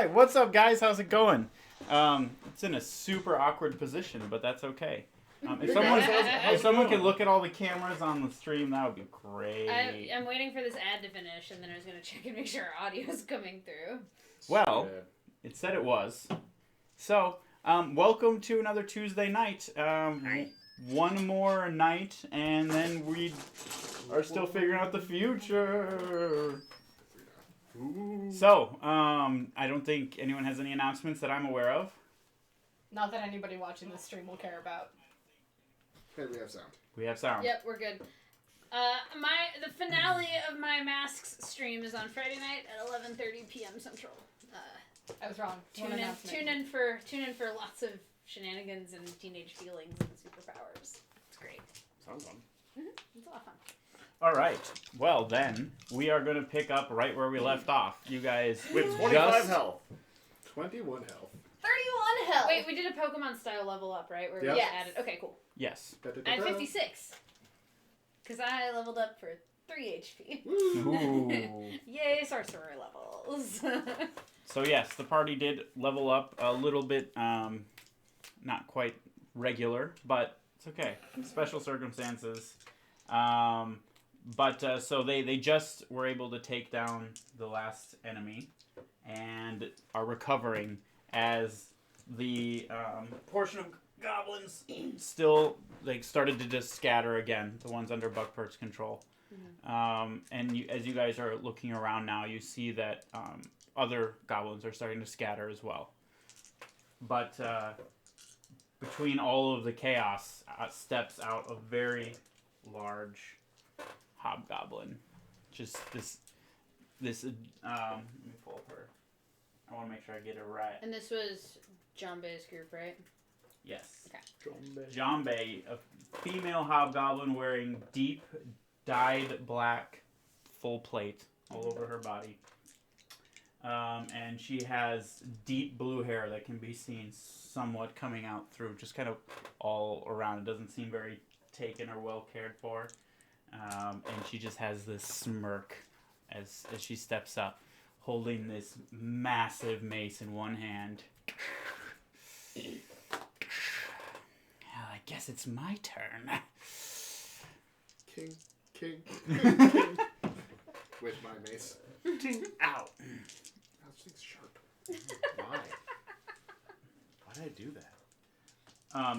Hey, what's up, guys? How's it going? It's in a super awkward position, but that's okay. If someone could look at all the cameras on the stream, that would be great. I'm waiting for this ad to finish, and then I was going to check and make sure our audio is coming through. Well, it said it was. So, welcome to another Tuesday night. One more night, and then we are still figuring out the future. So, I don't think anyone has any announcements that I'm aware of. Not that anybody watching this stream will care about. Hey, we have sound. We have sound. Yep, we're good. The finale of my Masks stream is on Friday night at 11:30 p.m. Central. I was wrong. Tune in for lots of shenanigans and teenage feelings and superpowers. It's great. Sounds fun. It's a lot of fun. All right. Well, then we are going to pick up right where we left off. You guys with 25 health, 21 health, 31 health. Wait, we did a Pokemon style level up, right? Where Yep. we added. Okay, cool. Yes. I had 56 because I leveled up for 3 HP. Ooh. Yay, sorcerer levels. So yes, the party did level up a little bit. Not quite regular, but it's okay. Special circumstances. So they just were able to take down the last enemy and are recovering as the portion of goblins still started to just scatter again, the ones under Buckpert's control. And as you guys are looking around now, you see that other goblins are starting to scatter as well. But between all of the chaos steps out a very large hobgoblin. Just this let me pull up her. I want to make sure I get it right. And this was Jambe's group, right? Yes. Okay. Jambe, a female hobgoblin wearing deep dyed black full plate all over her body. And she has deep blue hair that can be seen somewhat coming out through, just kind of all around. It doesn't seem very taken or well cared for. And she just has this smirk as she steps up, holding this massive mace in one hand. I guess it's my turn. King. With my mace. Ow. This thing's sharp. Why? Why did I do that?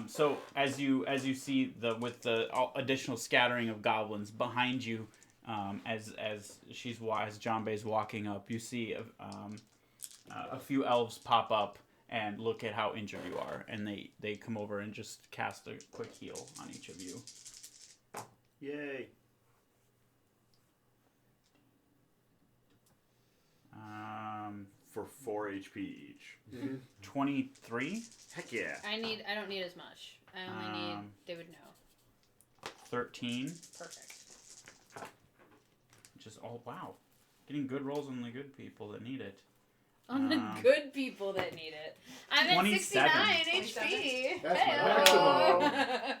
So as you see with the additional scattering of goblins behind you, as Jambe's walking up, you see a few elves pop up and look at how injured you are, and they come over and just cast a quick heal on each of you. Yay. For 4 HP each. 23? Heck yeah. I don't need as much. I only need, they would know. 13. Perfect. Just wow. Getting good rolls on the good people that need it. On the good people that need it. I'm at 69 HP. That's Hey-o. my maximum.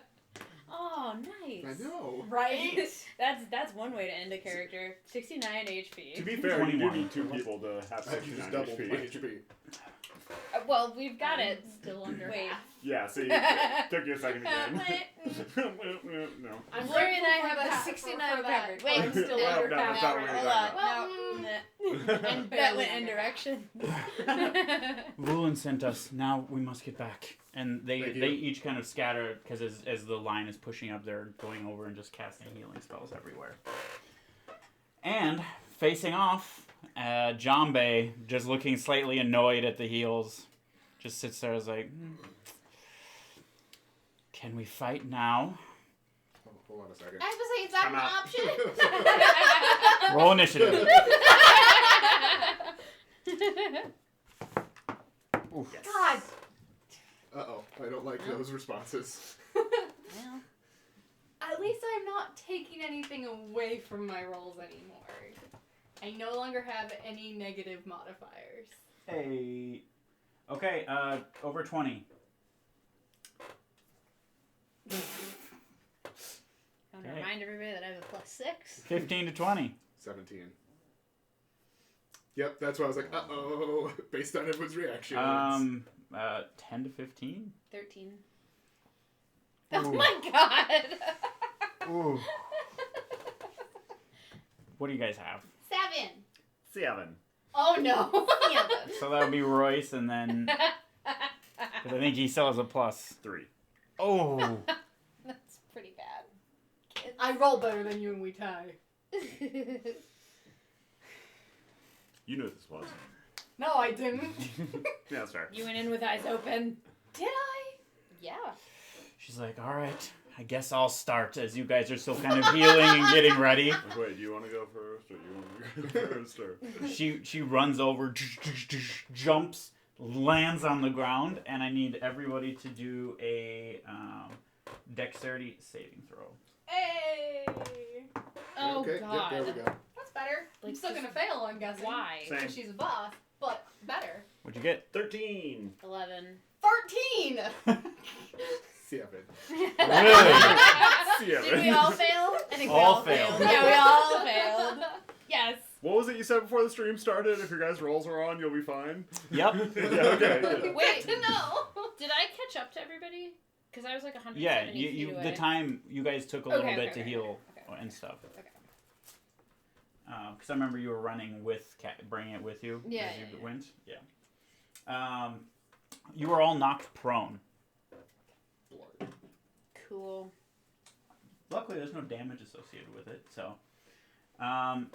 Oh, nice. I know. Right? That's one way to end a character. 69 HP. To be fair, you do 21. need 2 people to have I just 69 doubled my HP. HP. Well, we've got it still under half. Yeah, see, took you a second again. No. I'm Blurry and I grateful have for the that- 69 for that. covered. Wait, I'm still Well, under no, half. that's not what we're Hold talking on. about. No. And that barely went in under direction. Vulin sent us. Now we must get back. And they Thank you. each kind of scatter because as the line is pushing up, they're going over and just casting healing spells everywhere. And facing off, Jambe, just looking slightly annoyed at the heals, just sits there as like, can we fight now? Hold on a second. I have to say, is that Come an out. option? Roll initiative. Yes. God. Uh-oh. I don't like those responses. Well, At least I'm not taking anything away from my rolls anymore. I no longer have any negative modifiers. Hey. Okay, over 20. I want to remind everybody that I have a +6. 15 to 20. 17. Yep, that's why I was like, uh-oh, based on everyone's reactions. 10 to 15. 13. Oh Ooh. my god. Ooh. What do you guys have? 7. 7. Oh no. So that would be Royce, and then... Because I think he still has a plus. 3. Oh. That's pretty bad. I roll better than you and we tie. You knew what this was. No, I didn't. Yeah, that's fair. You went in with eyes open. Did I? Yeah. She's like, all right, I guess I'll start as you guys are still kind of healing and getting ready. Like, wait, do you want to go first, or you want to go first, or... She runs over, jumps, lands on the ground, and I need everybody to do a dexterity saving throw. Hey. Oh okay, god. Yep, there we go. That's better. I'm Like, still just- gonna fail, I'm guessing. Why? Same. Because she's a boss, but better. What'd you get? 13. 11. 13. 7. Really? Did we all fail? I think we All all failed. Yeah, we all failed. Yes. What was it you said before the stream started? If your guys' rolls are on, you'll be fine. Yep. Yeah, okay. Good. Wait. to know. Did I catch up to everybody? Because I was like 170 Yeah, feet you away. the time you guys took a little Okay, bit okay, to okay, heal okay. and stuff. Okay. Because I remember you were running with bringing it with you Yeah, as you yeah. went. Yeah. You were all knocked prone. Cool. Luckily, there's no damage associated with it. So,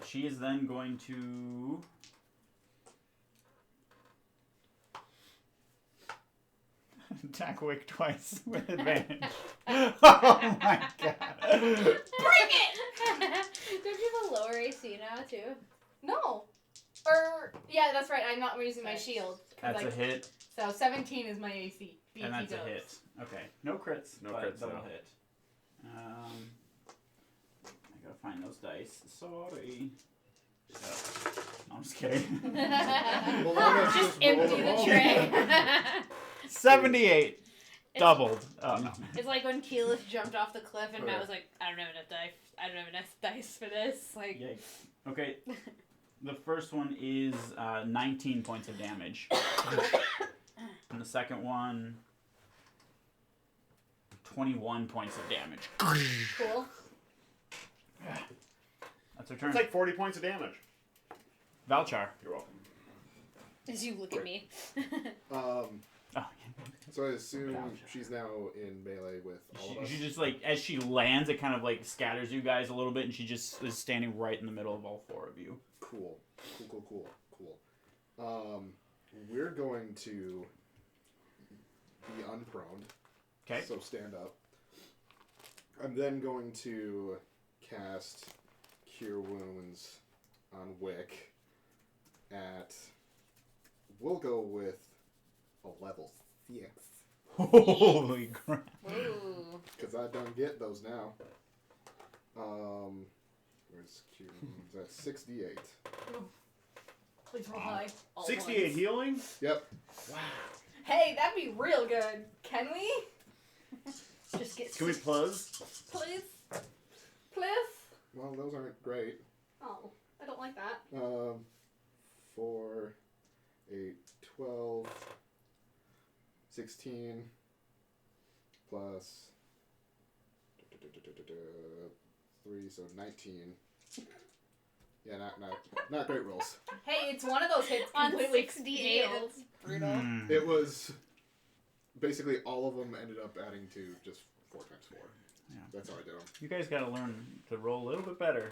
she is then going to. Attack Wick twice with advantage. Oh my god. Bring it! Don't you have a lower AC now, too? No. Or, yeah, that's right. I'm not using my Right. shield. 'Cause, That's a like, hit, So 17 is my AC. and that's a dubs. hit. Okay, no crits, No but crits, double though. hit. I gotta find those dice. Sorry. No, I'm just kidding. Well, why not Just just roll empty them the all? tray. 78. Doubled. Oh no. It's like when Keyleth jumped off the cliff and Oh, Matt yeah. was like, I don't have enough dice. I don't have enough dice for this. Like, Yikes. Okay. The first one is 19 points of damage. And the second one, 21 points of damage. Cool. That's her turn. It's like 40 points of damage. Valchar. You're welcome. as you look at me. Oh, So I assume she's now in melee with all of us. she just like, as she lands, it kind of like scatters you guys a little bit, and she just is standing right in the middle of all four of you. Cool. We're going to be unproned. Okay. So stand up. I'm then going to cast Cure Wounds on Wick at... We'll go with a level 6. Holy crap. Whoa. Because I don't get those now. Where's Cure Wounds? That's 68. Please roll high. All 68 ones. healing? Yep. Wow. Hey, that'd be real good. Can we? Just get Can we plus? Please? Please? Well, those aren't great. Oh, I don't like that. 4, 8, 12, 16, plus 3, so 19. Yeah, not great rolls. Hey, it's one of those hits on completely 68. healed. It's brutal. Hmm. It was basically all of them ended up adding to just 4 times 4. Yeah. That's how I did them. You guys gotta learn to roll a little bit better.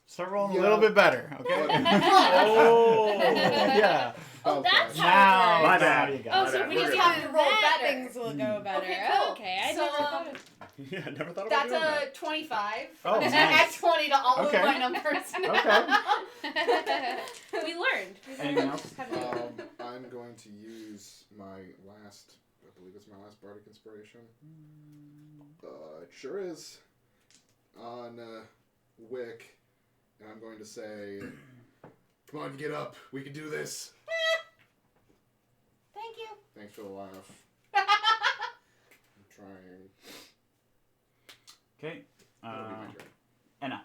Start rolling Yeah. a little bit better, okay? Oh! Yeah. Oh, that's Okay. how it Now, My works. bad. now you got Oh, it. so bad. we We're just good. have to Roll roll better. Things will go better. Okay, cool. Okay, I So, never thought of Yeah, I never thought about That's doing a that. 25. Oh, Add nice. 20 to all Okay. of my numbers. Okay. We learned. Anything else? How to do it. I'm going to use my last, I believe it's my last Bardic Inspiration. It sure is. On Wick, and I'm going to say, come on, get up. We can do this. Thank you. Thanks for the laugh. I'm trying. Okay. That'll be my turn. Anna.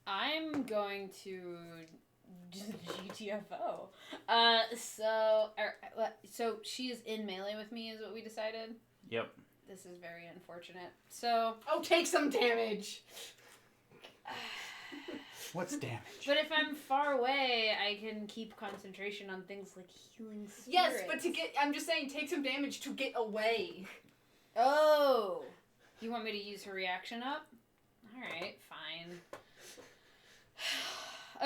I'm I'm going to GTFO. So she is in melee with me, is what we decided. Yep. This is very unfortunate. So. Oh, take some damage. What's damage? But if I'm far away, I can keep concentration on things like healing spirits. Yes, but I'm just saying, take some damage to get away. Oh. You want me to use her reaction up? Alright, fine.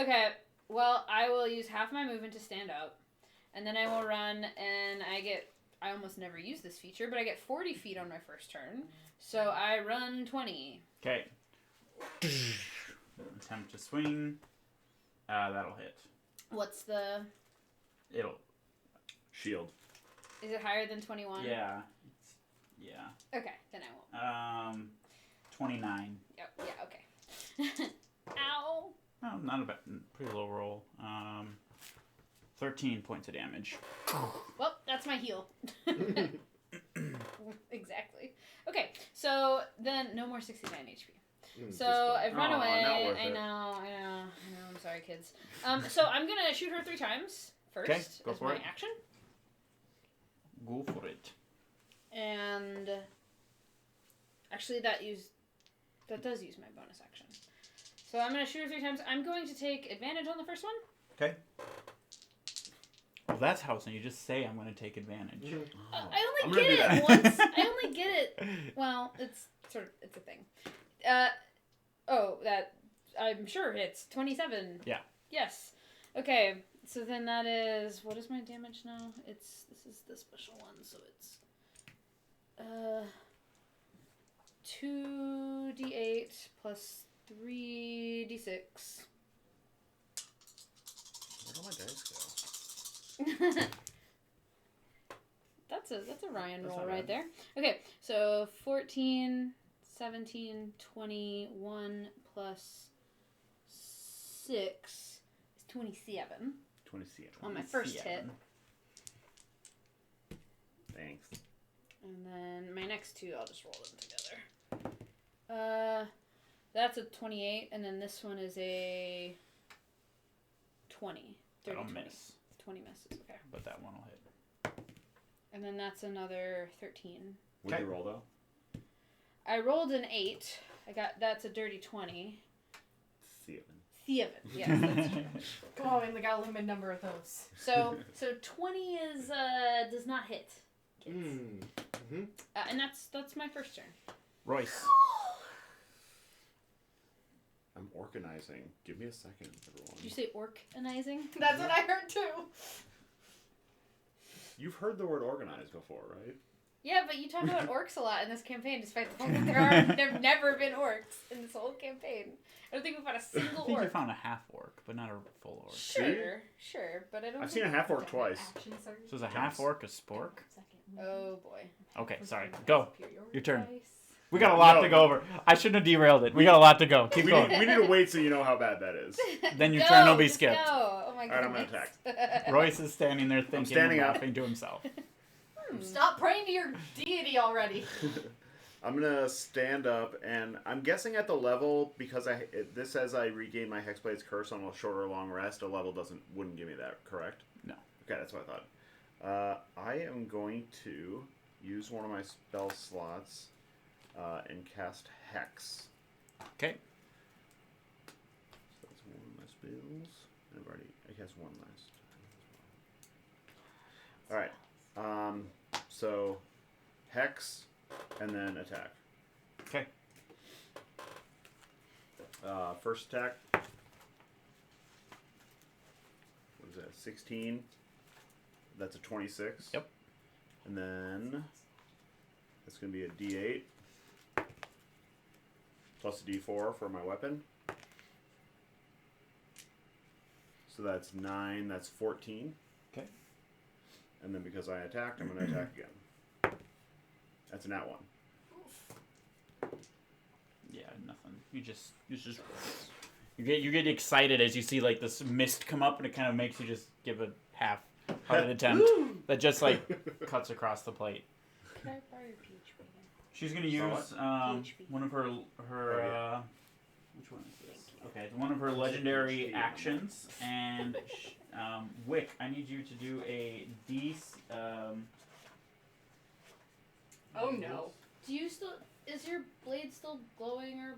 Okay, well, I will use half my movement to stand up. And then I will run, and I almost never use this feature, but I get 40 feet on my first turn. So I run 20. Okay. Attempt to swing. That'll hit. What's the... It'll... Shield. Is it higher than 21? Yeah. Yeah. Okay, then I won't. 29. Yep, yeah, okay. Ow! Oh, not a bad... Pretty low roll. 13 points of damage. Well, that's my heal. Exactly. Okay, so then no more 69 HP. So I've run away. Not worth I it. know. I'm sorry, kids. So I'm gonna shoot her 3 times first. Okay, go as for my it. action. Go for it. And actually, that does use my bonus action. So I'm gonna shoot her 3 times. I'm going to take advantage on the first one. Okay. Well, that's housing. You just say I'm going to take advantage. I I'm only gonna get do it that. once. I only get it. Well, it's a thing. That I'm sure hits 27. Yeah. Yes. Okay. So then that is, what is my damage now? This is the special one, so it's 2d8 plus 3d6. Where'd all my dice go? That's a Ryan That's roll not right bad. there. Okay, so 14, 17, 21 plus 6 is 27 27. on my first hit. Thanks. And then my next 2, I'll just roll them together. That's a 28, and then this one is a 20. 30, That'll 20. miss. 20 misses, okay. But that one will hit. And then that's another 13. What'd Okay. you roll, though? I rolled an 8. That's a dirty 20. 7. 7, yes, that's true. Come on, we got a limited number of those. So 20 is does not hit. Kids. Mm-hmm. And that's my first turn. Royce. I'm organizing. Give me a second, everyone. Did you say organizing? That's what I heard too. You've heard the word organize before, right? Yeah, but you talk about orcs a lot in this campaign, despite the fact that there have never been orcs in this whole campaign. I don't think we've had a I single think you orc. found a half orc, but not a full orc. Sure, but I don't. I've think seen a half orc twice. Action surge. So is a half orc a spork? Oh boy. Okay, sorry. Go. Superiority Your turn. dice. We got a lot No. to go over. I shouldn't have derailed it. We got a lot to go. Keep We going. need to wait so you know how bad that is. Then your Go, turn will be just skipped. Go. Oh my Alright, I'm gonna goodness. Royce is standing there thinking standing and up. laughing to himself. Stop praying to your deity already. I'm gonna stand up, and I'm guessing at the level, because this says I regain my Hexblade's curse on a short or long rest. A level wouldn't give me that, correct? No. Okay, that's what I thought. I am going to use one of my spell slots and cast Hex. Okay. So that's one of my spells. I cast one last time as well. Alright. So Hex and then attack. Okay. First attack. What is that? 16. That's a 26. Yep. And then it's going to be a D8 plus a D4 for my weapon. So that's 9. That's 14. Okay. And then because I attacked, I'm going to attack again. That's a nat 1. Yeah, nothing. You get excited as you see like this mist come up, and it kind of makes you just give a half-hearted attempt that just like cuts across the plate. Can I borrow your PHP again? She's gonna use PHP. one of her yeah. which one is this? Okay, it's one of her legendary actions, and Wick, I need you to do a Oh no. Do you still? Is your blade still glowing or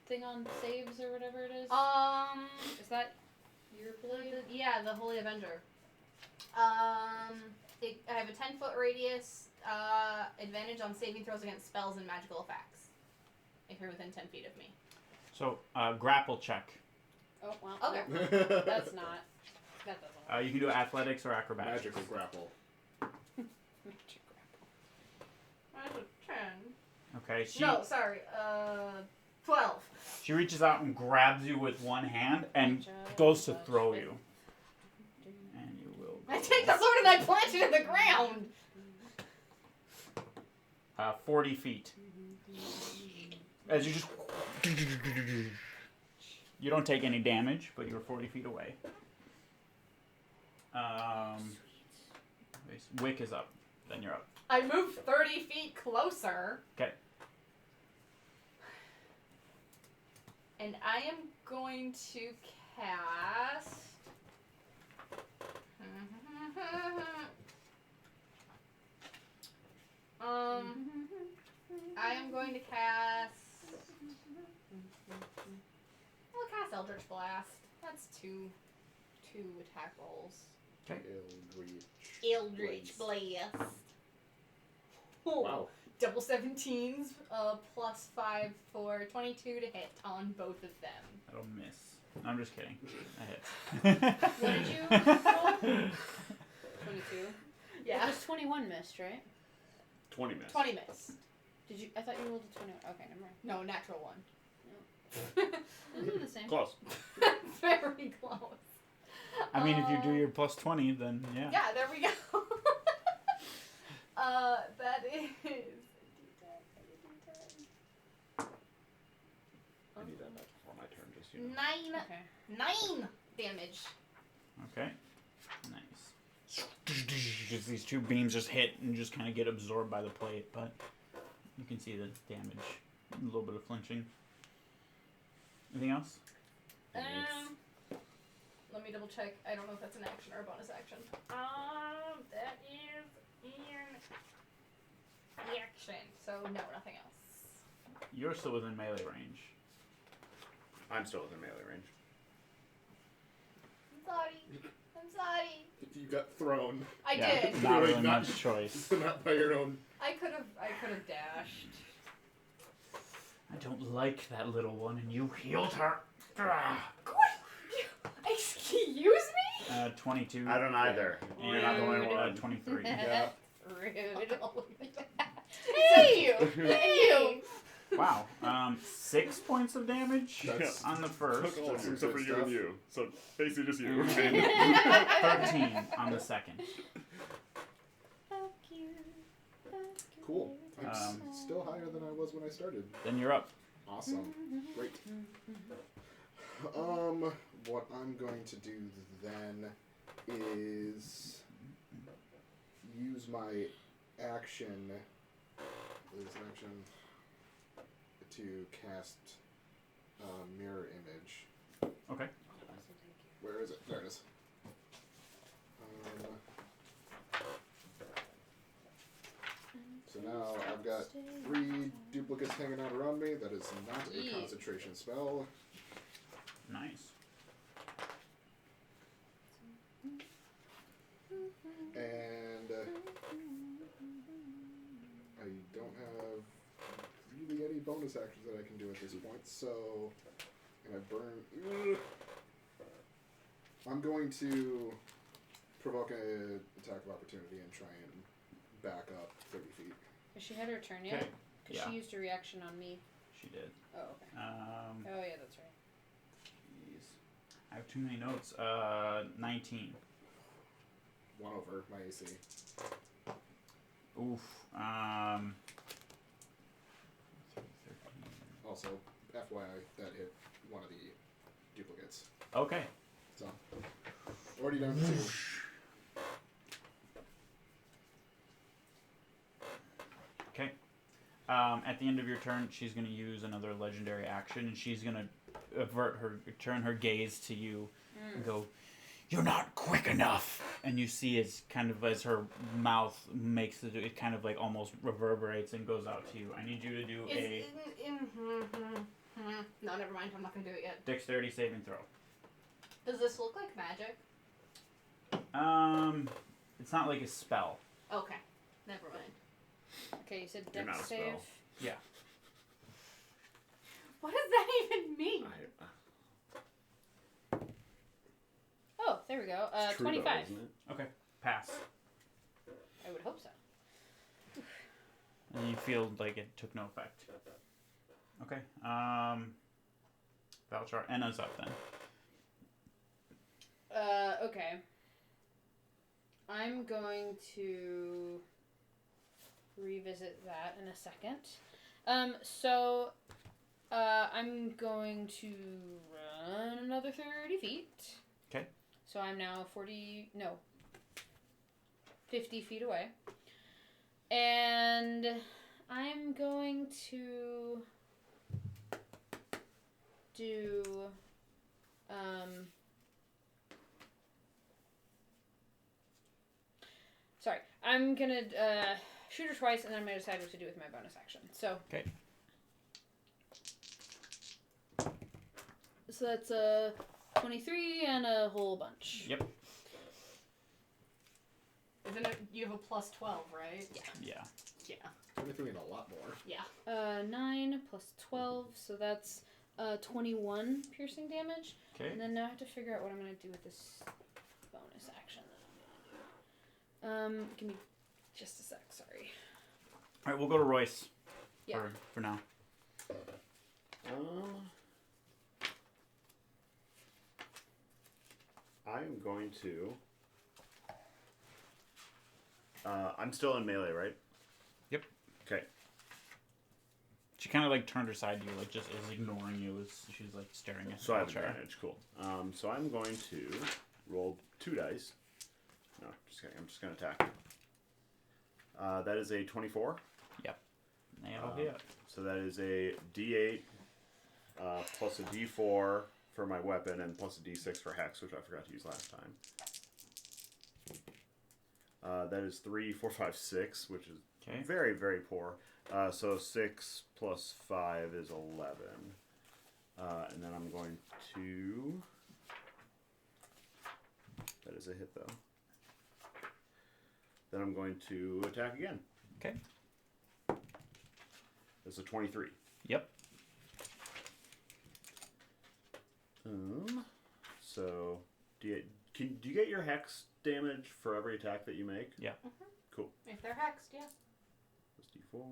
thing on saves or whatever it is? Is Is that your blade? yeah, the Holy Avenger. I have a 10-foot radius, advantage on saving throws against spells and magical effects. If you're within 10 feet of me. So, grapple check. Oh well. Okay. That's not. That doesn't work. You can do athletics or acrobatics. Magical grapple. Magic grapple. That's a 10. Okay, No, sorry. 12. she reaches out and grabs you with one hand and goes to throw you. And you will. I take the sword and I plant it in the ground. 40 feet. As you just. You don't take any damage, but you're 40 feet away. Wick is up. Then you're up. I move 30 feet closer. Okay. And I am going to cast. I am going to cast. I'll cast Eldritch Blast. That's two attack rolls. Eldritch Blast. Oh, Wow. double 17s, plus 5 for 22 to hit on both of them. That'll miss. No, I'm just kidding. I hit. What did you roll? 22. Yeah. It was 21 missed, right? 20 miss. 20 miss. Did you? I thought you rolled a 21. Okay, never mind. No, natural 1. Those are the same. Close. Very close. I mean, if you do your plus 20, then yeah. Yeah, there we go. That is. I need that before my turn, just so you know. 9 damage. Okay. Nice. Just these two beams just hit and just kind of get absorbed by the plate, but you can see the damage. A little bit of flinching. Anything else? Let me double check. I don't know if that's an action or a bonus action. That is an action. So no, nothing else. You're still within melee range. I'm still within melee range. I'm sorry. You got thrown. I Yeah, did. not Really really not- much choice. Not by your own. I could have dashed. I don't like that little one, and you healed her. Ah. Excuse me? 22. I don't either. And You're not the only one. 23. Yeah. Rude. Hey you! Hey you! Wow. 6 points of damage That's- on the first. Took all of them That's except for good you and stuff. you. So basically just you. And 13 on the second. Cool. I'm Um, still higher than I was when I started. Then you're up. Awesome. Great. What I'm going to do then is use my action to cast mirror image. Okay. Where is it? There it is. So now I've got 3 duplicates hanging out around me. That is not a Yeet. concentration spell. Nice. And I don't have really any bonus actions that I can do at this point, so and I burn. I'm going to provoke an attack of opportunity and try and back up 30 feet. Has she had her turn yet? Okay. Because Yeah. she used a reaction on me. She did. Oh, okay. Oh, yeah, that's right. jeez. I have too many notes. 19. 1 over my AC. Oof. 13. Also, FYI, that hit one of the duplicates. Okay. So, already down to 2. Okay. At the end of your turn, she's going to use another legendary action, and she's going to turn her gaze to you, and go, "You're not quick enough." And you see as her mouth makes it kind of like almost reverberates and goes out to you. I need you to do No, never mind. I'm not gonna do it yet. dexterity saving throw. Does this look like magic? It's not like a spell. Okay, never mind. Okay, you said You're not a dex save. spell. Yeah. What does that even mean? Oh, there we go. It's true, 25. though, isn't it? Okay. Pass. I would hope so. And you feel like it took no effect. Okay. Valchar. Enna's up then. Okay. I'm going to revisit that in a second. So I'm going to run another 30 feet. Okay. So I'm now 50 feet away. And I'm going to do, sorry, I'm gonna shoot her twice, and then I'm gonna decide what to do with my bonus action. So. Okay. So that's a 23 and a whole bunch. Yep. Isn't it? You have a plus 12, right? Yeah. Yeah. Yeah. 23 and a lot more. Yeah. 9 plus 12, so that's 21 piercing damage. Okay. And then now I have to figure out what I'm going to do with this bonus action that I'm going to do. Give me just a sec, sorry. All right, we'll go to Royce. Yeah. For now. I'm going to. I'm still in melee, right? Yep. Okay. She kind of like turned her side to you, like just is ignoring you as she's like staring at So I have Valchar. advantage. Cool. So I'm going to roll 2 dice. No, just kidding. I'm just going to attack. That is a 24. Nailed it. So that is a D8 plus a D4 for my weapon and plus a D6 for Hex, which I forgot to use last time. That is 3, 4, 5, 6, which is very, very poor. So 6 plus 5 is 11. And then I'm going to... That is a hit, though. Then I'm going to attack again. Okay. That's a 23. Yep. So, do you get your Hex damage for every attack that you make? Yeah. Mm-hmm. Cool. If they're hexed, yeah. Plus D4.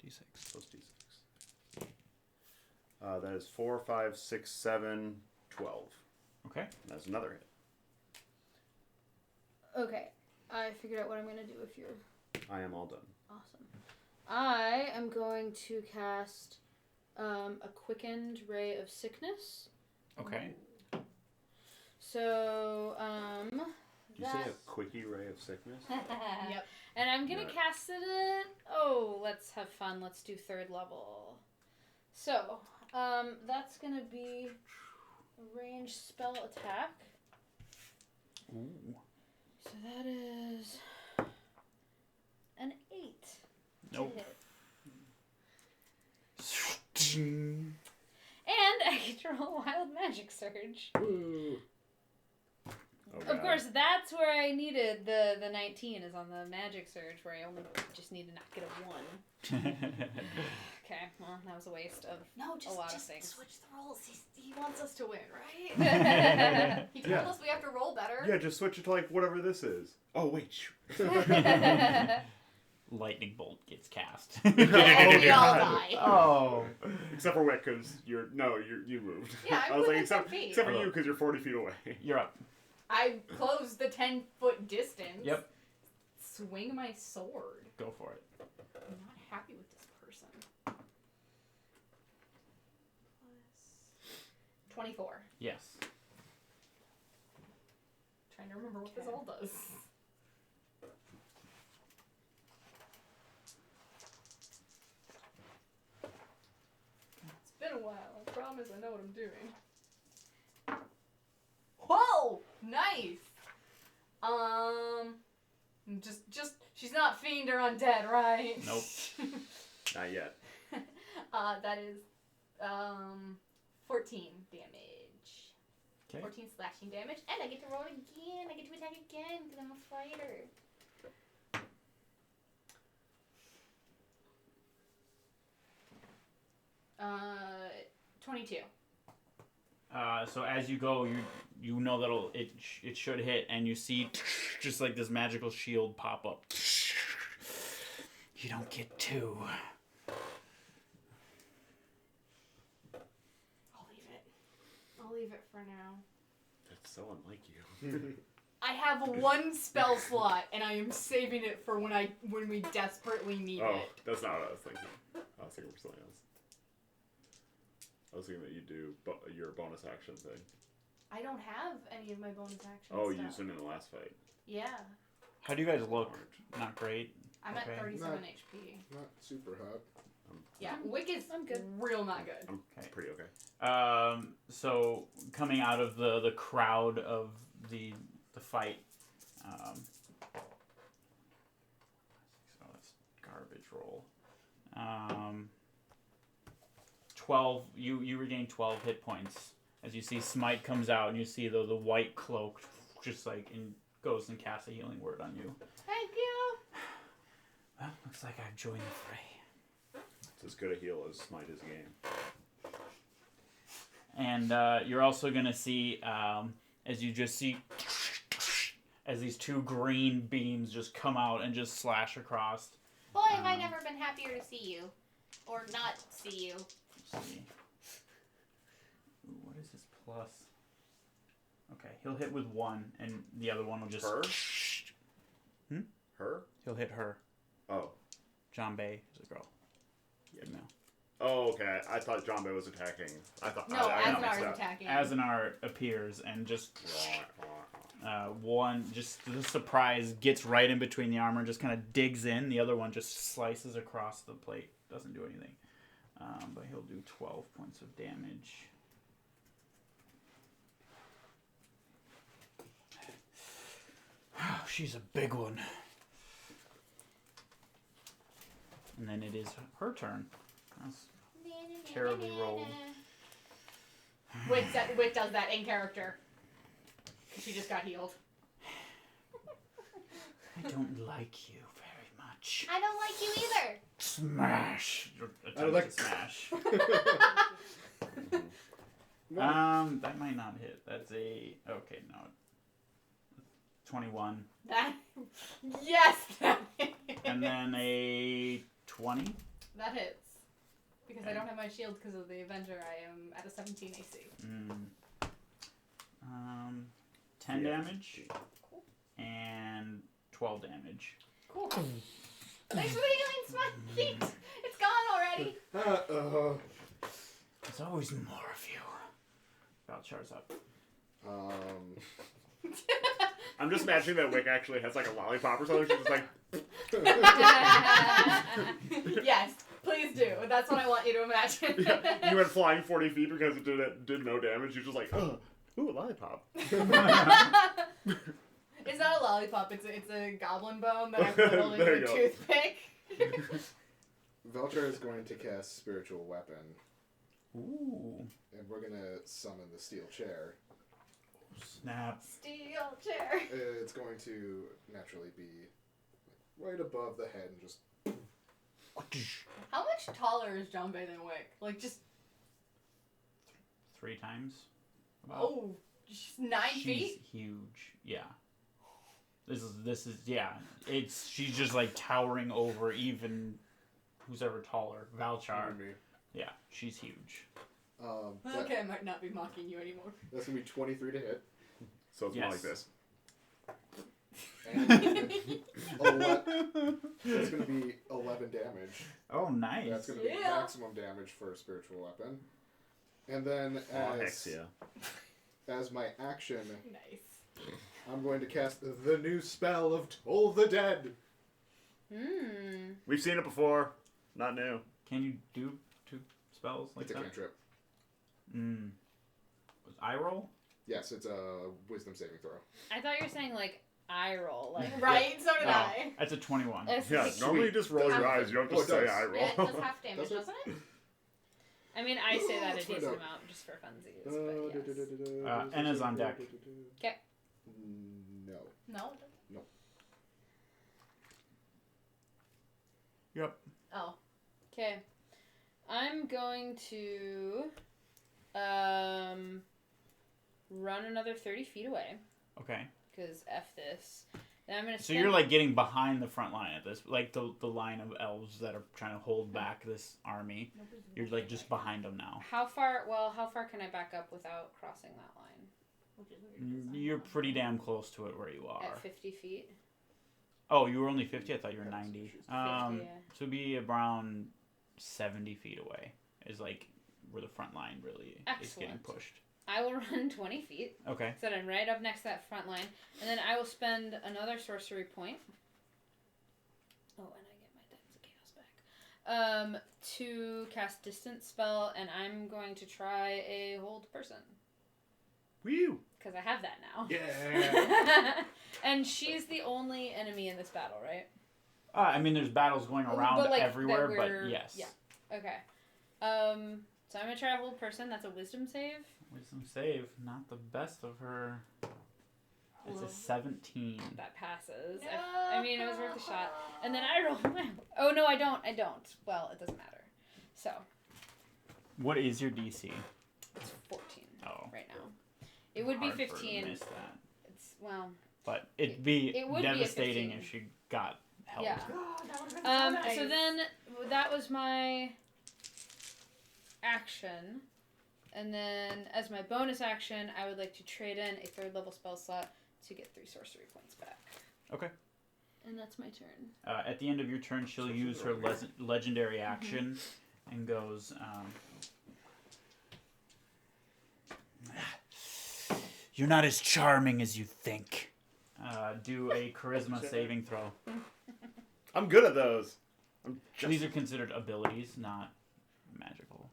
D6. Plus D6. That is 4, 5, 6, 7, 12. Okay. That's another hit. Okay, I figured out what I'm going to do if you're... I am all done. Awesome. I am going to cast a quickened ray of sickness. Okay. So, Did you say a quickie ray of sickness? Yep. And I'm gonna Right. cast it at... Oh, let's have fun. Let's do 3rd level. So, that's gonna be a ranged spell attack. Ooh. So that is an 8. Nope. To hit. And I get to roll Wild Magic Surge. Ooh. Oh, Of God. course, that's where I needed the 19 is on the Magic Surge, where I only just need to not get a 1. Okay, well, that was a waste of No, a lot of things. switch the roles. He wants us to win, right? He told Yeah. us we have to roll better. Yeah, just switch it to like whatever this is. Oh, wait. Lightning bolt gets cast. Oh, we all God. die. Oh. Except for Wick, because you moved. Yeah, I'm I was like, within 10 except feet. for you, because you're 40 feet away. You're up. I closed the 10-foot distance. Yep. Swing my sword. Go for it. I'm not happy with this person. Plus 24. Yes. Trying to remember what this all does. It's been a while. promise I know what I'm doing. Whoa! Nice! Just, she's not fiend or undead, right? Nope. Not yet. That is, 14 damage. Okay. 14 slashing damage, and I get to roll again. I get to attack again, because I'm a fighter. 22. So as you go, you know that it should hit, and you see just like this magical shield pop up. You don't get 2. I'll leave it for now. That's so unlike you. I have 1 spell slot, and I am saving it for when we desperately need Oh, it. that's not what I was thinking. I was thinking for something else. I was thinking that you do your bonus action thing. I don't have any of my bonus actions. Oh, you stuff. used them in the last fight. Yeah. How do you guys look? Not great. I'm Okay. at 37 Not- HP. Not super hot. Yeah, Wick is I'm good. real not good. I'm pretty okay. So coming out of the crowd of the fight, so that's garbage roll. 12. You regain 12 hit points as you see Smite comes out, and you see the white cloak just like goes and casts a healing word on you. Thank you. Well, looks like I've joined the fray. It's as good a heal as Smite is a game. And you're also going to see, as you just see, as these 2 green beams just come out and just slash across. Boy, have I never been happier to see you. Or not see you. Let's see. Ooh, what is his plus? Okay, he'll hit with 1, and the other one will just... Her? Her? He'll hit her. Oh. John Bay is a girl. Yeah. No. Oh, okay. I thought John Bay was attacking. I thought. No, I got Azanar mixed is up. attacking. Azanar appears and just... one, just the surprise, gets right in between the armor and just kind of digs in. The other one just slices across the plate. Doesn't do anything. But he'll do 12 points of damage. She's a big one. And then it is her turn. That's terribly rolled. Wick does that in character. She just got healed. I don't like you very much. I don't like you either. Smash! I don't like- Attempt to smash. Well, That might not hit. That's a... Okay, no. 21. That. Yes! That hits. And then a 20. That hits. Because I don't have my shield because of the Avenger. I am at a 17 AC. 10 Yeah. damage. And 12 damage. Cool. Thanks for the healing smite. It's gone already. There's always more of you. Valchar's up. I'm just imagining that Wick actually has like a lollipop or something. She's just like. Yes, please do. That's what I want you to imagine. Yeah, you went flying 40 feet because it did no damage. You're just like, oh, ooh, a lollipop. It's not a lollipop. It's a goblin bone that I've whittled into There a you go. toothpick. Veltrar is going to cast Spiritual Weapon, Ooh. and we're going to summon the Steel Chair. Snap. Steel chair. It's going to naturally be right above the head and just... How much taller is John Bay than Wick? Like just 3 times. she's 9 She's feet. huge. Yeah. This is yeah. She's just like towering over even who's ever taller. Valchar. Yeah, she's huge. Okay, I might not be mocking you anymore. That's going to be 23 to hit. So it's more like this. And that's going to be 11 damage. Oh, nice. That's going to be Yeah. maximum damage for a spiritual weapon. And then as my action, Nice. I'm going to cast the new spell of Toll the Dead. We've seen it before. Not new. Can you do 2 spells like It's a that? cantrip. I roll? Yes, it's a wisdom saving throw. I thought you were saying like eye roll, like Right, so did I. That's a 21. It's Yeah, like- normally you just roll your eyes. You don't Oh, just it say does. I roll. Yeah, it does half damage, Does it? doesn't it? I mean, I say that a Let's find decent out. amount just for funsies, but yes. Anna's on deck. 'Kay. No. No. Yep. Oh. Okay. I'm going to run another 30 feet away, Okay. because F this. Then I'm going to So you're like getting behind the front line at this, like the line of elves that are trying to hold back this army. You're like just behind them now. How far can I back up without crossing that line? You're pretty damn close to it where you are. At 50 feet? Oh, you were only 50? I thought you were 90. 50, yeah. So it'd be around 70 feet away is like where the front line really is getting Excellent. pushed. I will run 20 feet, Okay. so that I'm right up next to that front line, and then I will spend another sorcery point. Oh, and I get my Depths of Chaos back. To cast Distance Spell, and I'm going to try a Hold Person. Woo! Because I have that now. Yeah. And she's the only enemy in this battle, right? I mean, there's battles going around But, like, everywhere, that but we're- yes. yeah. Okay. So I'm going to try a Hold Person. That's a Wisdom save. Wisdom save, not the best of her. It's a 17. That passes. I mean, it was worth a shot. And then I roll my... Oh, no, I don't. Well, it doesn't matter. So, What is your DC? it's 14 Oh. right now. It would be Hard for her to 15. miss that. It's, well... But it'd be It would be a devastating 15. if she got help. Yeah. God, that would've been so nice. So then, that was my action. And then, as my bonus action, I would like to trade in a 3rd level spell slot to get 3 sorcery points back. Okay. And that's my turn. At the end of your turn, she'll use her legendary action and goes, You're not as charming as you think. Do a charisma saving throw. I'm good at those. These are considered abilities, not magical.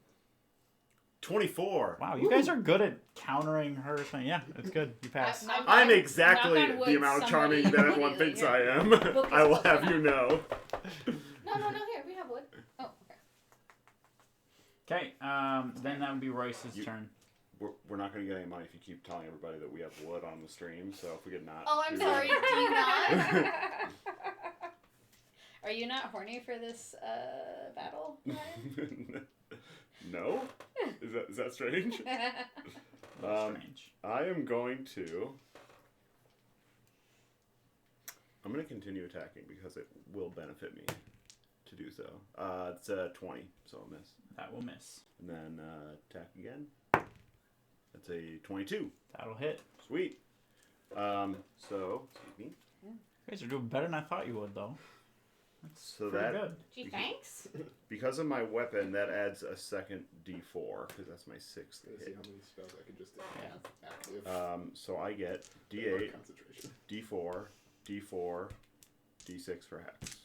24. Wow, you guys are good at countering her thing. Yeah, that's good. You pass. I'm exactly knock on wood, the amount of charming somebody that everyone immediately thinks I am. Book is I will close have enough. you know. No, here, we have wood. Oh, okay. Okay, then that would be Royce's turn. We're not going to get any money if you keep telling everybody that we have wood on the stream, so if we could not... Oh, I'm do sorry, that- do you not? Are you not horny for this battle, Ryan? No? Is that strange? Strange. I am going to... I'm going to continue attacking because it will benefit me to do so. It's a 20, so I'll miss. That will miss. And then attack again. That's a 22. That'll hit. Sweet. So, excuse me. You guys are doing better than I thought you would, though. That's So pretty that- good. Gee, thanks. Because of my weapon, that adds a second D4, because that's my 6th Let's see hit. how many spells I can just Yeah. active. So I get Or D8, concentration. D4, D4, D6 for hex.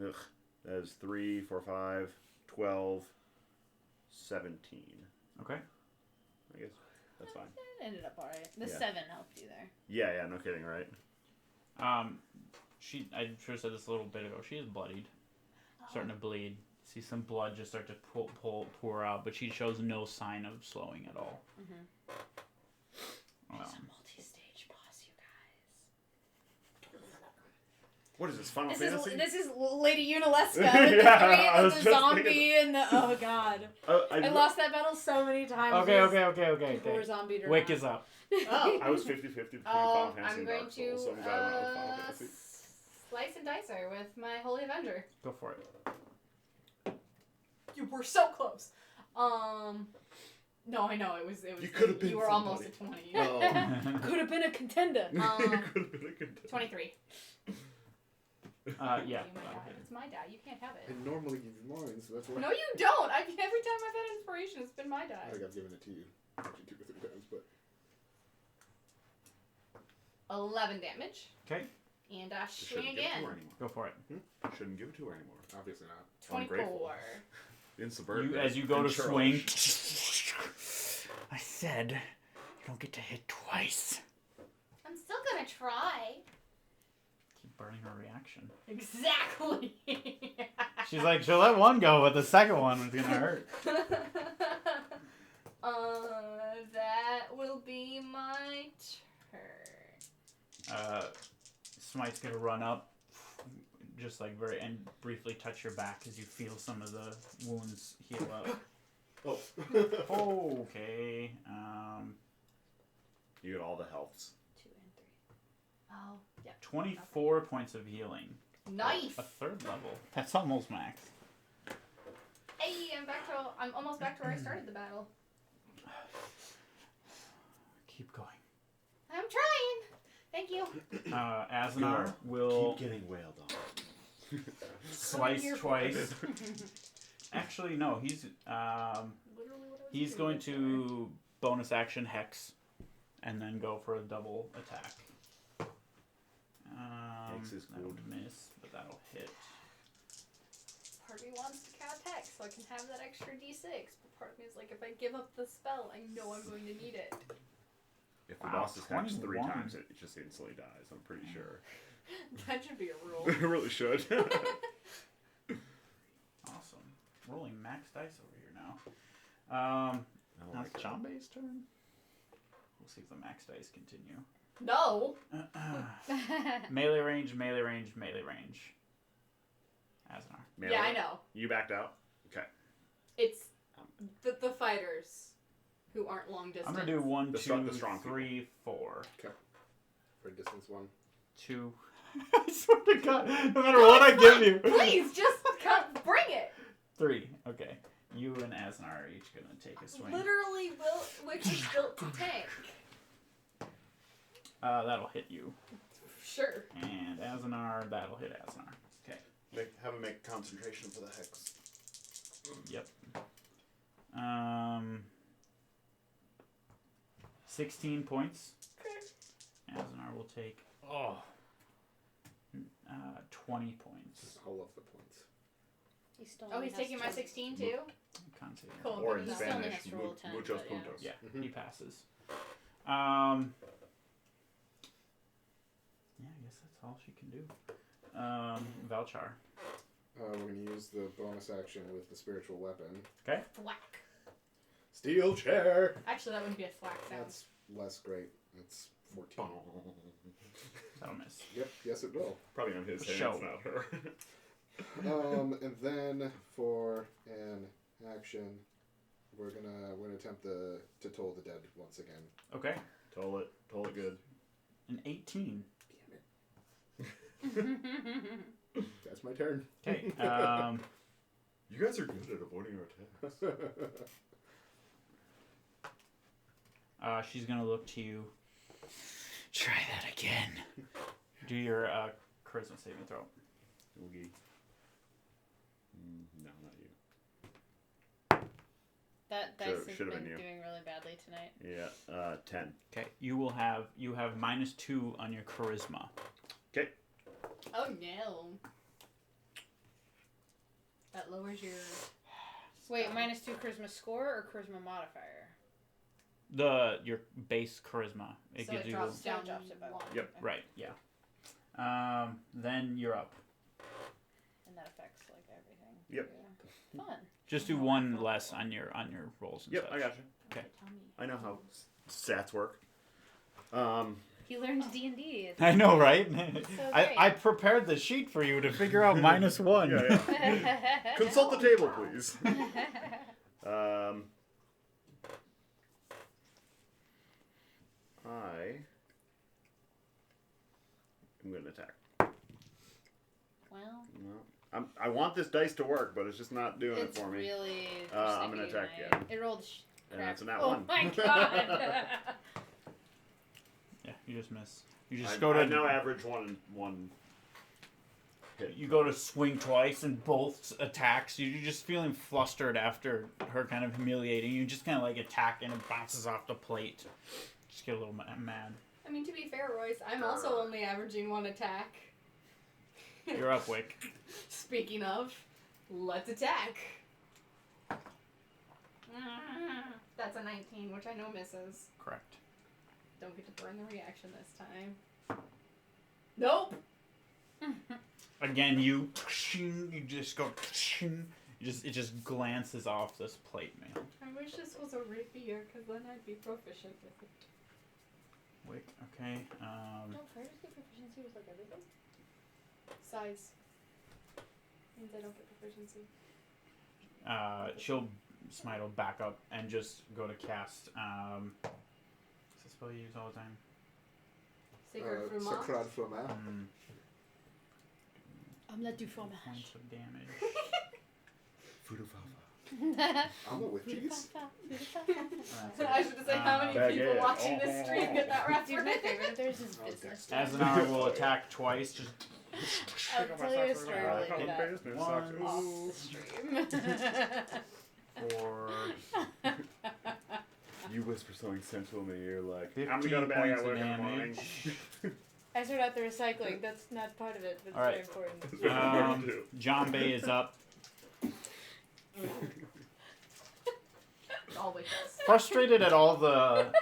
Ugh. That is 3, 4, 5, 12, 17. Okay. I guess that's fine. It ended up alright. The Yeah. 7 helped you there. Yeah, no kidding, right? I should have said this a little bit ago. She is bloodied. Starting to bleed. See some blood just start to pour out, but she shows no sign of slowing at all. It's a multi-stage boss, you guys. What is this, Final Fantasy? This is Lady Unileska. Yeah, I was the just zombie thinking- and the... Oh, God. I lost that battle so many times. Okay. People were zombied or Wick not. is up. Oh. I was 50-50 between Final Fantasy I'm and going Dark Souls, to so I'm glad I went with Final Fantasy. slice and dice her with my Holy Avenger. Go for it. You were so close. No, I know it was. You could have been You were almost a somebody. 20. Oh. Could have been a contender. You could have been a contender. 23. Yeah. You may die. It's my die. You can't have I it. normally give you mine, so that's why. No, you don't. Every time I've had inspiration, it's been my I die. think I've given it to you actually 2 or 3 times, but 11 damage. Okay. And Shouldn't swing give it to again. her anymore. Go for it. Shouldn't give it to her anymore. obviously not. 24. Ungrateful. insubordinate. As you go to churlish. swing, I said you don't get to hit twice. I'm still gonna try. Keep burning her reaction. Exactly. She's like, she'll let one go, but the second one was gonna hurt. That will be my turn. Smite's gonna run up, just like and briefly touch your back as you feel some of the wounds heal up. Oh. Okay. You get all the healths. 2 and 3. Oh, yeah. 24 points of healing. Nice. A third level. That's almost max. Hey, I'm almost back to where I started the battle. Keep going. I'm trying. Thank you. Azanar will keep getting wailed on. slice twice. Actually, no. He's Literally what I was he's doing going to bonus action hex, and then go for a double attack. Hex is That'll good. miss, but that'll hit. Part of me wants to count hex so I can have that extra d6, but part of me is like, if I give up the spell, I know I'm going to need it. If the Wow, boss is hexed 3 21. times, it just instantly dies. I'm pretty sure. That should be a rule. It really should. Awesome. Rolling max dice over here now. I Now like it's it. Chambe's turn. We'll see if the max dice continue. No. Melee range, melee range, melee range. Azanar. Melee. Yeah, I know. You backed out? Okay. It's the fighters who aren't long distance. I'm gonna do 1, The 2, strong- the strong 3, 4. For distance 1. 2. I swear to God, no matter what I give you. Please, just bring it. 3. Okay. You and Azanar are each gonna take a swing. Literally, which is built to tank. That'll hit you. Sure. And Azanar, that'll hit Azanar. Okay. Have him make concentration for the hex. Yep. 16 points. Azanar will take 20 points. All of the points. Oh, he's taking my 16 too? Can't say that. Cool. Or but in he still only Spanish, has to roll 10, muchos but yeah. puntos. Yeah, he passes. Yeah, I guess that's all she can do. Valchar. We're going to use the bonus action with the spiritual weapon. Okay. Thwack. Steel chair! Actually, that wouldn't be a thwack sound. That's less great. It's 14. That'll miss. Yep, yes it will. Probably on his hand, Show. it's not her. And then for an action, we're gonna attempt to toll the dead once again. Okay. Toll it good. An 18. Damn it. That's my turn. Okay. You guys are good at avoiding our attacks. She's gonna look to you. Try that again. Do your charisma saving throw. Oogie. No, not you. That dice Should've has been been you. doing really badly tonight. Yeah, 10. Okay. You have -2 on your charisma. Okay. Oh no. That lowers your. Wait, -2 charisma score or charisma modifier? Your base charisma. It So gives it you drops down drops it by 1. Yep. right. Yeah. Then you're up. And that affects like everything. Yep. Yeah. Fun. Just do 1 less on your rolls. And Yep, such. I got you. Okay. Tell me. I know how stats work. He learned D&D. I know, right? so I prepared the sheet for you to figure out -1. Yeah. Consult the table, please. I am going to attack. Well, No. I want this dice to work, but it's just not doing it it's for me. really. I'm gonna attack persnickety again. tonight. It rolled. And crap. that's a nat Oh 1. my god! Yeah, you just miss. You just I go to now average one hit. you go to swing twice and both attacks. You're just feeling flustered after her kind of humiliating. You just kind of like attack and it bounces off the plate. Just get a little mad. I mean, to be fair, Royce, I'm also only averaging 1 attack. You're up, Wick. Speaking of, let's attack. That's a 19, which I know misses. Correct. Don't get to burn the reaction this time. Nope. Again, you just go. It just glances off this plate mail. I wish this was a rapier, because then I'd be proficient with it. Wait. Okay. Don't fighters get proficiency with like everything? Size. Means I don't get proficiency. Smite will back up and just go to cast. Is this spell you use all the time? Sacred Fruma. Sacred Fruma. Omelette du fromage. Points of damage. Fudufafa. Omelet with cheese? I should say how many people Baguette. watching this stream get that Dude, my reference. favorite of theirs is business. Azanar will attack twice. Just I'll tell you a story related to that one, off the stream. four, You whisper something sensual in my ear like, 15 I'm gonna go to bed, I points gotta of work in the morning. damage. I sort out the recycling. That's not part of it, but it's All right. very important. John Bay is up. Always does. Frustrated at all that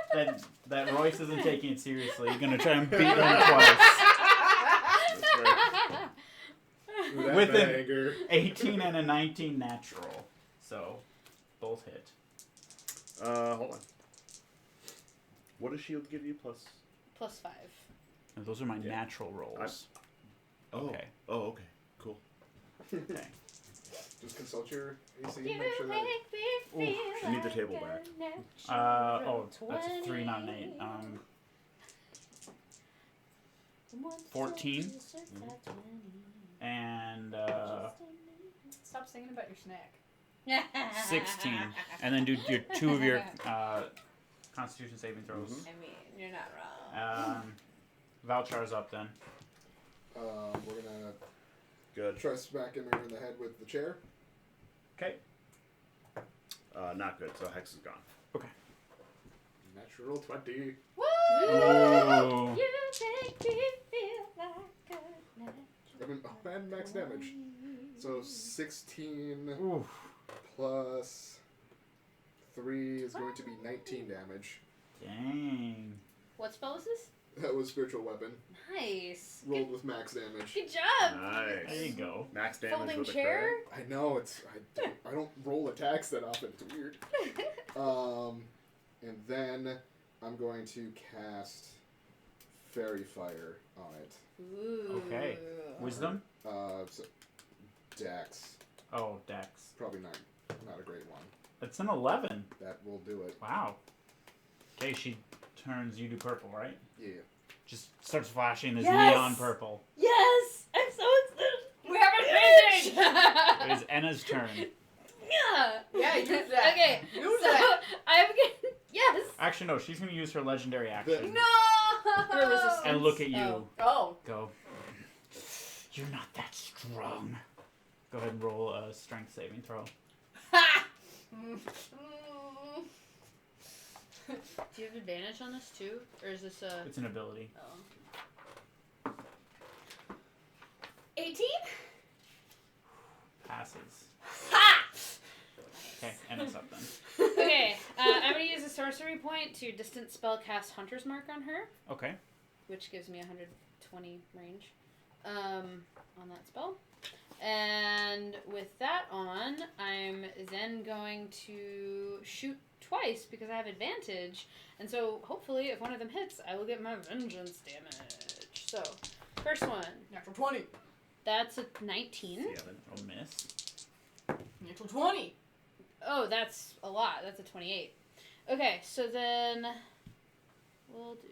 Royce isn't taking it seriously. You're gonna try and beat him twice. With an anger. 18 and a 19 natural. So, both hit. Hold on. What does shield give you plus? +5. And those are my Yeah. natural rolls. Oh. Okay. Oh, okay. Cool. Okay. Just consult your AC and You make sure that. make me feel I need the like table a back. natural That's a 3, not an 8. 14. And Stop singing about your snack. 16. And then do your 2 of your Constitution saving throws. Mhm. I mean, you're not wrong. Valchar's up then. We're gonna Good. try smacking her in the head with the chair. Okay. Not good. So Hex is gone. Natural 20. Woo! Ooh. You make me feel like a natural. And max damage. So 16 Ooh. plus 3 is going to be 19 damage. Dang. What spell is this? That was spiritual weapon. Nice. Rolled with max damage. Good job. Nice. There you go. Max damage Folding with a chair. crit. I know I don't roll attacks that often. It's weird. And then I'm going to cast Fairy Fire on it. Ooh. Okay. Wisdom? So Dex. Oh, Dex. Probably not a great one. It's an 11. That will do it. Wow. Okay, she turns you to purple, right? Yeah. Just starts flashing this Yes! neon purple. Yes! I'm so excited. We have advantage! It is Enna's turn. Yeah. Yeah, use that. Okay. Use so that. I'm gonna. Yes. Actually, no, she's going to use her legendary action. Her resistance. And look at you. Oh. Go. You're not that strong. Go ahead and roll a strength saving throw. Ha! Do you have advantage on this too, or is this a? It's an ability. Oh. 18? Passes. Ha! Okay, Enna's up then. Okay, I'm gonna use a sorcery point to distance spell cast Hunter's Mark on her, Okay. which gives me 120 range on that spell. And with that on, I'm then going to shoot twice because I have advantage. And so hopefully if one of them hits, I will get my vengeance damage. So, first one. Natural 20. That's a 19. Yeah, then. I'll miss. Natural 20. Oh, that's a lot. That's a 28. Okay, so then we'll do...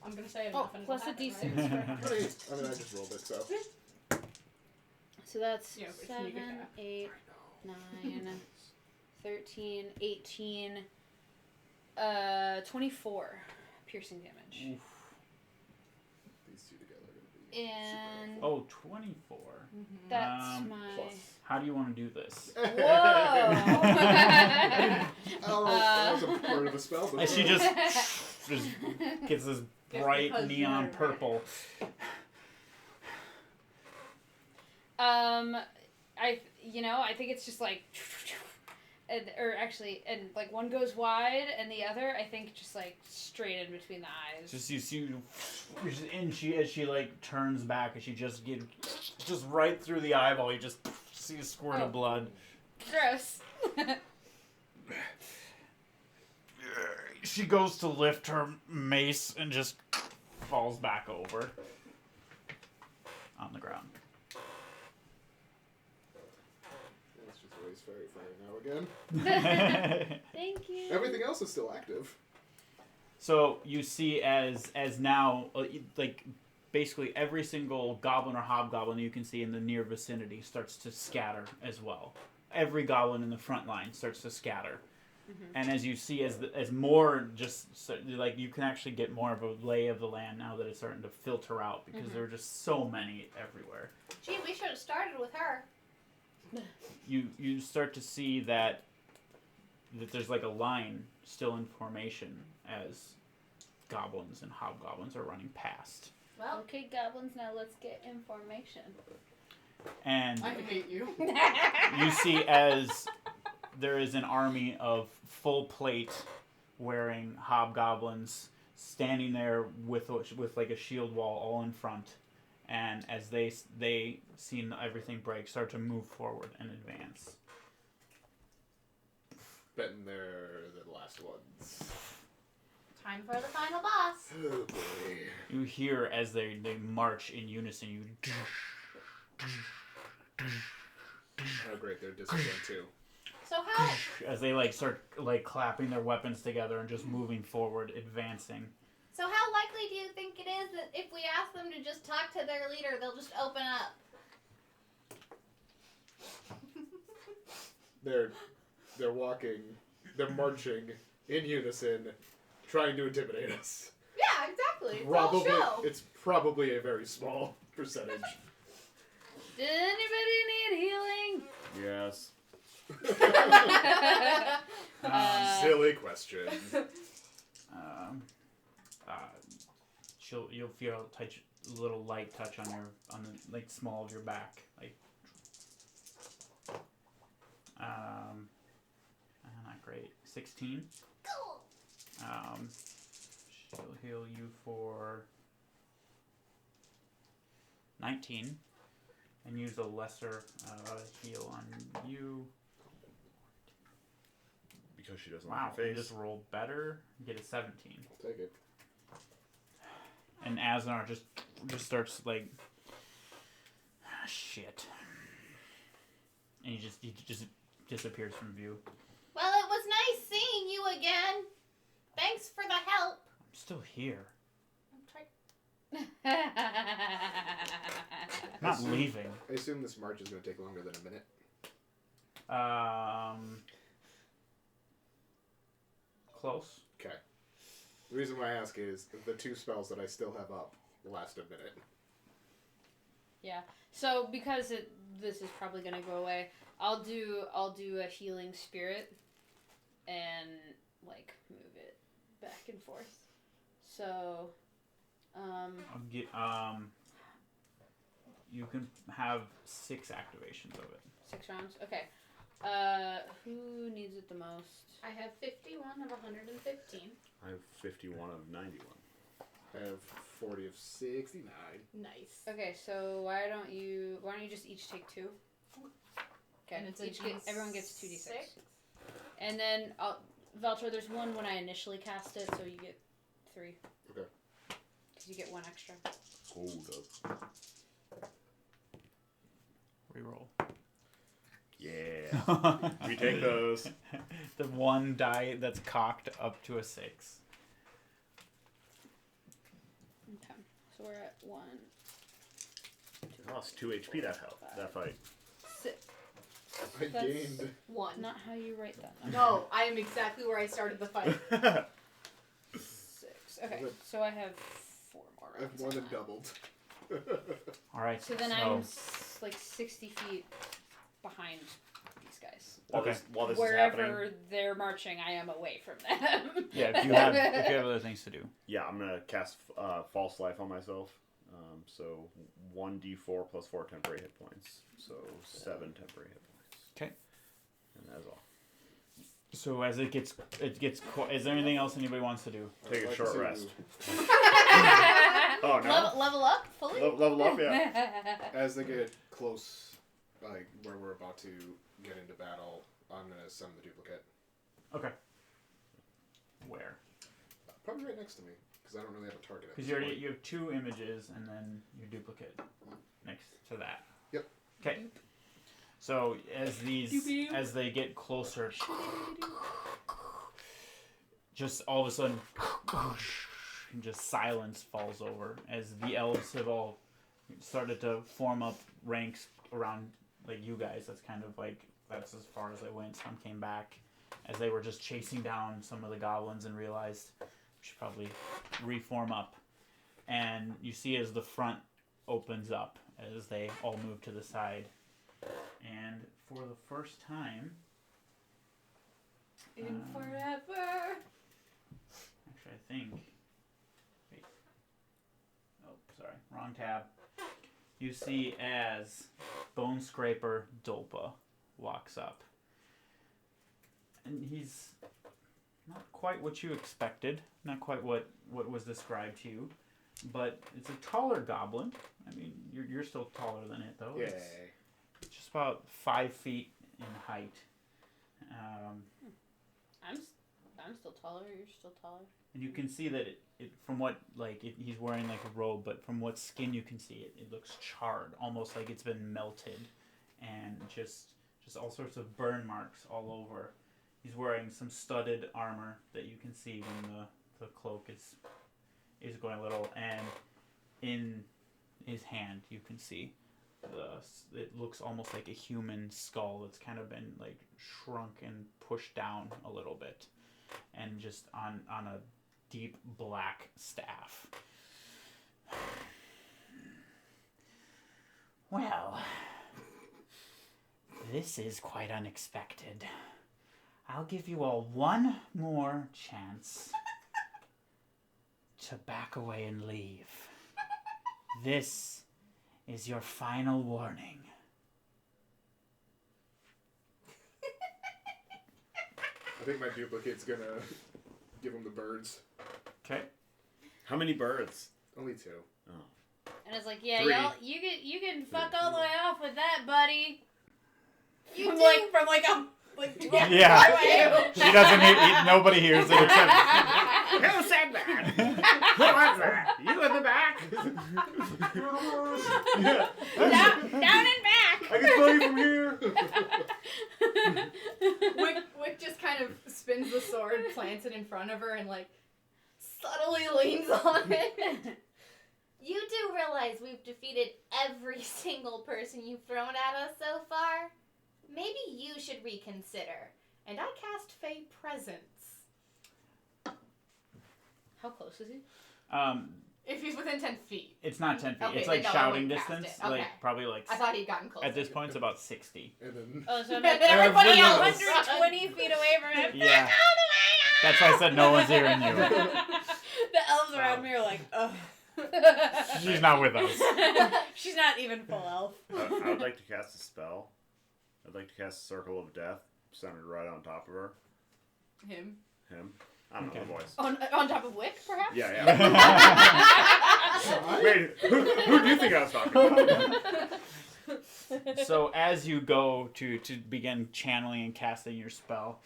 I'm gonna say it Oh, enough and plus it'll a happen, D6. right? Great. I mean, I just rolled it, so. So that's Yeah, but 7, you get half. 8, 9, 13, 18, 24 piercing damage. Oof. These two together are going to be And Oh, 24. that's Um, my... plus. How do you want to do this? Whoa! Oh, that was a part of the spell. But And she just gets this Just bright because you neon are right. purple. I think it's just like and like one goes wide, and the other I think just like straight in between the eyes. Just you see, and as she like turns back, and she just right through the eyeball. You just see a squirt of blood. Gross. She goes to lift her mace and just falls back over on the ground. Let's just raise fairy now again. Thank you. Everything else is still active. So you see as now, like basically every single goblin or hobgoblin you can see in the near vicinity starts to scatter as well. Every goblin in the front line starts to scatter. Mm-hmm. And as you see, as more like you can actually get more of a lay of the land now that it's starting to filter out because there are just so many everywhere. Gee, we should have started with her. You start to see that there's like a line still in formation as goblins and hobgoblins are running past. Well, okay, goblins, now let's get information. And I hate you. you see as there is an army of full plate wearing hobgoblins standing there with like a shield wall all in front, and as they see everything break, start to move forward and advance. Betting they're the last ones. Time for the final boss. Oh boy. You hear as they march in unison. You. Oh great, they're disciplined too. So how? As they like start like clapping their weapons together and just moving forward, advancing. So how likely do you think it is that if we ask them to just talk to their leader, they'll just open up? They're walking, they're marching in unison, trying to intimidate us. Yeah, exactly. Probably, It's all show. it's probably a very small percentage. Did anybody need healing? Yes. Silly question. You'll feel a little light touch on the like small of your back, like. Not great. 16. Cool. She'll heal you for 19, and use a lesser heal on you. Because she doesn't Wow, like your you face. just roll better. Get a 17. I'll take it. And Asnar just starts like, shit, and he just disappears from view. Well, it was nice seeing you again. Thanks for the help. I'm still here. I'm trying. I'm not leaving. I assume this march is going to take longer than a minute. Close. Okay. The reason why I ask is the two spells that I still have up last a minute. Yeah. So because this is probably gonna go away, I'll do a healing spirit, and like move it back and forth. So, I'll get, you can have 6 activations of it. 6 rounds. Okay. Who needs it the most? I have 51 of 115. I have 51 of 91. I have 40 of 69. Nice. Okay, so why don't you just each take 2? Okay, And it's a everyone gets 2d6. D6? And then Veltro, there's one when I initially cast it, so you get 3. Okay. Because you get 1 extra. Hold up. Reroll. Yeah. We take those. The one die that's cocked up to a 6. Okay, so we're at 1. I lost 2 HP that fight. 6. I That's- gained. 1. Not how you write that number. No, I am exactly where I started the fight. 6. Okay, so I have 4 more rounds. I've more on than that. doubled. Alright. So then I'm like 60 feet behind these guys. While Okay. this is Wherever happening, they're marching, I am away from them. Yeah, if you have other things to do. yeah, I'm gonna cast False Life on myself. So 1d4 plus 4 temporary hit points. So 7 temporary hit points. Okay. And that's all. So as it gets, is there anything else anybody wants to do? Take a short rest. Oh no. Level up fully. Level up, yeah. As they get close, like where we're about to get into battle, I'm gonna summon the duplicate. Okay. Where? Probably right next to me, because I don't really have a target. Because you have 2 images and then your duplicate next to that. Yep. Okay. So as they get closer, just all of a sudden, and just silence falls over as the elves have all started to form up ranks around like you guys. That's as far as I went. Some came back as they were just chasing down some of the goblins and realized we should probably reform up. And you see as the front opens up as they all move to the side. And for the first time... In forever! Actually, I think... Wait. Oh, sorry. Wrong tab. You see as Bone Scraper Dolpa walks up. And he's not quite what you expected. Not quite what was described to you. But it's a taller goblin. I mean, you're still taller than it, though. Yay. It's just about 5 feet in height. I'm still taller. You're still taller. And you can see that it from what he's wearing like a robe, but from what skin you can see, it looks charred, almost like it's been melted, and just all sorts of burn marks all over. He's wearing some studded armor that you can see when the cloak is going a little, and in his hand you can see it looks almost like a human skull that's kind of been like shrunk and pushed down a little bit, and just on a deep black staff. Well, this is quite unexpected. I'll give you all one more chance to back away and leave. This is your final warning. I think my duplicate's gonna give him the birds. Okay. How many birds? Only 2. Oh. And it's like, yeah, 3. y'all, you can fuck all the way off with that, buddy. You From do. like 12 Yeah. away. She doesn't hear. Nobody hears it except. Who said that? Who was that? You in the back? Down and back. I can smell you from here. Wick just kind of spins the sword, plants it in front of her, and like subtly leans on it. You do realize we've defeated every single person you've thrown at us so far? Maybe you should reconsider. And I cast Fey Presence. How close is he? If he's within 10 feet. It's not 10 feet. Okay, it's like then no, I shouting wouldn't cast distance. it. Okay. Like probably like. I thought he'd gotten close. At this point, it's about 60. And then Oh, so I'm like, Everybody everybody else. 120 feet away from him. Yeah. That's why I said no one's hearing you. The elves around me are like, ugh. She's not with us. She's not even full elf. I would like to cast a spell. I'd like to cast Circle of Death, centered right on top of her. Him. I don't know the voice. On top of Wick, perhaps? Yeah. Wait, who do you think I was talking about? So as you go to begin channeling and casting your spell,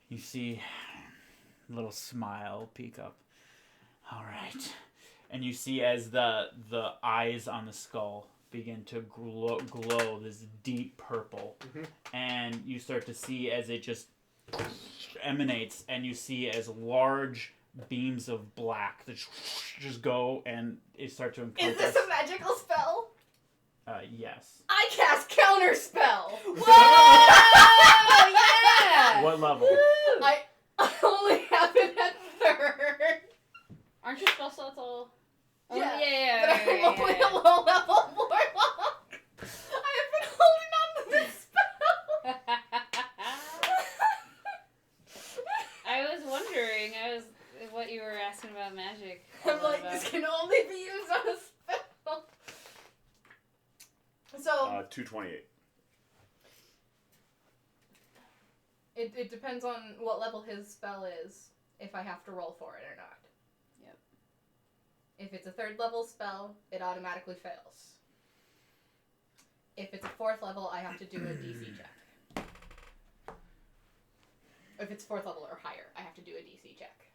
you see a little smile peek up. All right. And you see as the eyes on the skull begin to glow this deep purple. Mm-hmm. And you start to see as it just emanates, and you see as large beams of black that just go and it start to encompass. Is this a magical spell? Yes. I cast Counter Spell! Whoa! Yeah! What level? I only have it at 3rd. Aren't your spell slots all... Oh, Yeah, yeah. But I'm only a low level warlock. I have been holding on to this spell. I was wondering, what you were asking about magic. I'm like, this can only be used on a spell. So, 228. It depends on what level his spell is, if I have to roll for it or not. Yep. If it's a 3rd level spell, it automatically fails. If it's a 4th level, I have to do a DC check. If it's 4th level or higher, I have to do a DC check.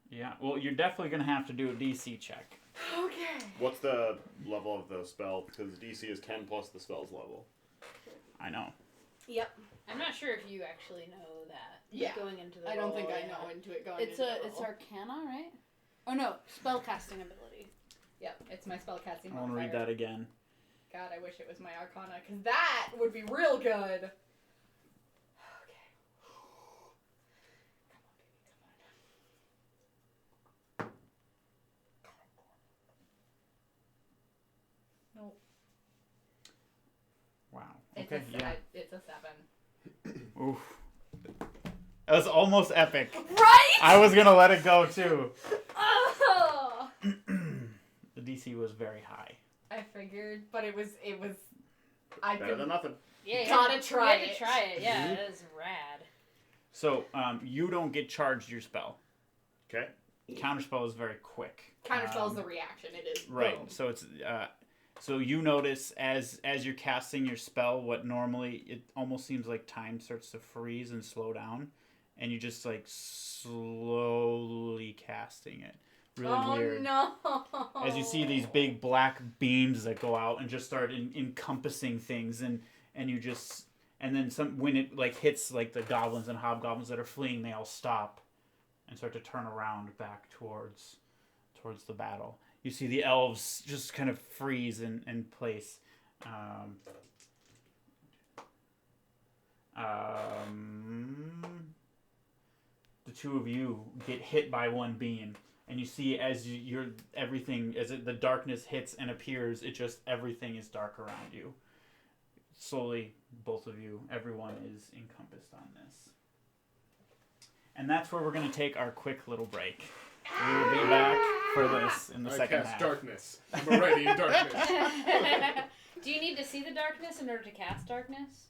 Yeah, well, you're definitely going to have to do a DC check. Okay. What's the level of the spell? Because DC is 10 plus the spell's level. I know. Yep. I'm not sure if you actually know that. Yeah. Going into the I don't roll, think I yeah. know into it going It's into the it's roll. Arcana, right? Oh no, spellcasting ability. Yep, it's my spellcasting I want to read modifier. that again. God, I wish it was my Arcana, because that would be real good. Okay. Come on, baby, come on. Nope. Wow. It's Okay, yeah. It's a 7. Oof. That was almost epic. Right? I was going to let it go, too. Oh! The DC was very high. I figured, but it was. I Better than nothing. Yeah, Gotta try you had it. to try it. Yeah, Mhm. that is rad. So, you don't get charged your spell. Okay. Counterspell is very quick. Counterspell's the reaction. It is. Right. Boom. So it's so you notice as you're casting your spell, what normally it almost seems like time starts to freeze and slow down, and you just like slowly casting it. Really weird. No. As you see these big black beams that go out and just start encompassing things, and you just and then when it like hits like the goblins and hobgoblins that are fleeing, they all stop and start to turn around back towards the battle. You see the elves just kind of freeze in place. The two of you get hit by one beam, and you see as the darkness hits and appears, everything is dark around you. Slowly, both of you, everyone is encompassed on this. And that's where we're going to take our quick little break. We will be back for this in the second half. Darkness. I'm already in darkness. Do you need to see the darkness in order to cast darkness?